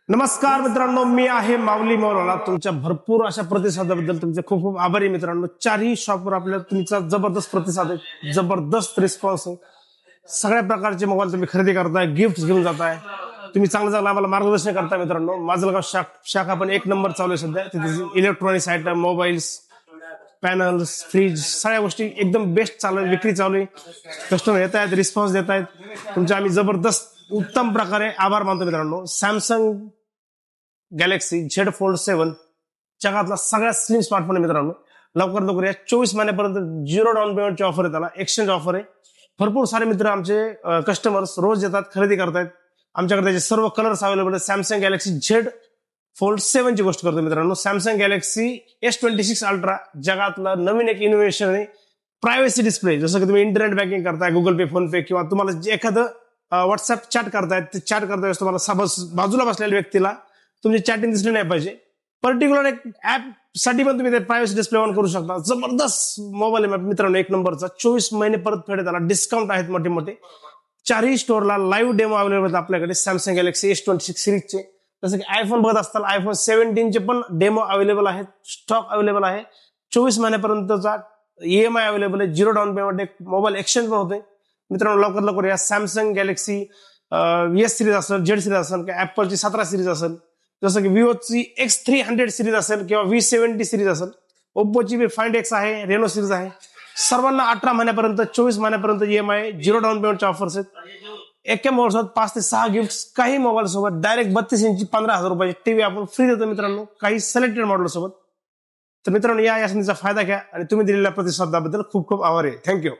नमस्कार मित्रांनो, मी आहे माऊली मौलाना. तुमच्या भरपूर अशा प्रतिसादाबद्दल तुमचे खूप खूप आभारी मित्रांनो. चारही शॉपवर आपल्याला तुमचा जबरदस्त प्रतिसाद आहे, जबरदस्त रिस्पॉन्स आहे. सगळ्या प्रकारचे मोबाईल तुम्ही खरेदी करताय, गिफ्ट घेऊन जाताय. तुम्ही चांगलं चांगलं आम्हाला मार्गदर्शन करता मित्रांनो. माजलगाव शाखा पण एक नंबर चालू आहे सध्या. तिथे electronics item, mobiles, panels, fridge, सगळ्या गोष्टी एकदम बेस्ट चालू आहे, विक्री चालू आहे. कस्टमर येत आहेत, रिस्पॉन्स देत आहेत. तुमचे आम्ही जबरदस्त उत्तम प्रकारे आभार मानतो मित्रांनो. सॅमसंग गॅलेक्सी झेड फोल्ड 7 जगातला सगळ्यात स्लिम स्मार्टफोन आहे मित्रांनो. लवकर लवकर या 24 महिन्यापर्यंत 0 डाऊन पेमेंटची ऑफर आहे, त्याला एक्सचेंज ऑफर आहे. भरपूर सारे मित्र आमचे कस्टमर्स रोज येतात, खरेदी करतायत. आमच्याकडे त्याचे सर्व कलर्स अवेलेबल आहेत. सॅमसंग गॅलेक्सी झेड फोल्ड 7 ची गोष्ट करतो मित्रांनो. सॅमसंग गॅलेक्सी S26 अल्ट्रा जगातलं नवीन एक इनोव्हेशन आहे. प्रायव्हसी डिस्प्ले, जसं की तुम्ही इंटरनेट बँकिंग करताय, गुगल पे, फोन पे, किंवा तुम्हाला एखादं व्हॉट्सअप चॅट करतायत, ते चॅट करता वेळेस तुम्हाला बाजूला बसलेल्या व्यक्तीला तुमची चॅटिंग दिसली नाही पाहिजे. पर्टिक्युलर एक ऍप साठी पण तुम्ही ते प्रायव्हसी डिस्प्ले ऑन करू शकता. जबरदस्त मोबाईल आहे मित्रांनो, एक नंबरचा. 24 महिने परत फेड, त्याला डिस्काउंट आहेत मोठे मोठे. चारही स्टोअरला लाईव्ह डेमो अवेलेबल आहेत आपल्याकडे सॅमसंग गॅलेक्सी S26 सिरीजचे. जसं की आयफोन बघत असताल, आयफोन 17 पण डेमो अवेलेबल आहेत, स्टॉक अवेलेबल आहे. 24 महिन्यापर्यंतचा EMI अवेलेबल आहे, 0 डाऊन पेमेंट. एक मोबाईल एक्सचेंज पण होते मित्रांनो. लवकर लवकर या. सॅमसंग गॅलेक्सी S सिरीज असेल, झेड सिरीज असेल, किंवा ऍपलची 17 सिरीज असेल, जसं की विवोची X300 सिरीज असेल, किंवा V70 सिरीज असेल, ओप्पोची फाइंड X आहे, रेनो सिरीज आहे. सर्वांना 18 महिन्यापर्यंत 24 महिन्यापर्यंत EMI, 0 डाऊन पेमेंटच्या ऑफर्स आहेत. एका मोबाईल सोबत 5 ते 6 गिफ्ट. काही मोबाईल सोबत डायरेक्ट 32 इंची 15,000 रुपयाची टीव्ही आपण फ्री देतो मित्रांनो, काही सिलेक्टेड मॉडेल सोबत. तर मित्रांनो, या संधीचा फायदा घ्या आणि तुम्ही दिलेल्या प्रतिसादाबद्दल खूप खूप आभारी आहे. थँक्यू.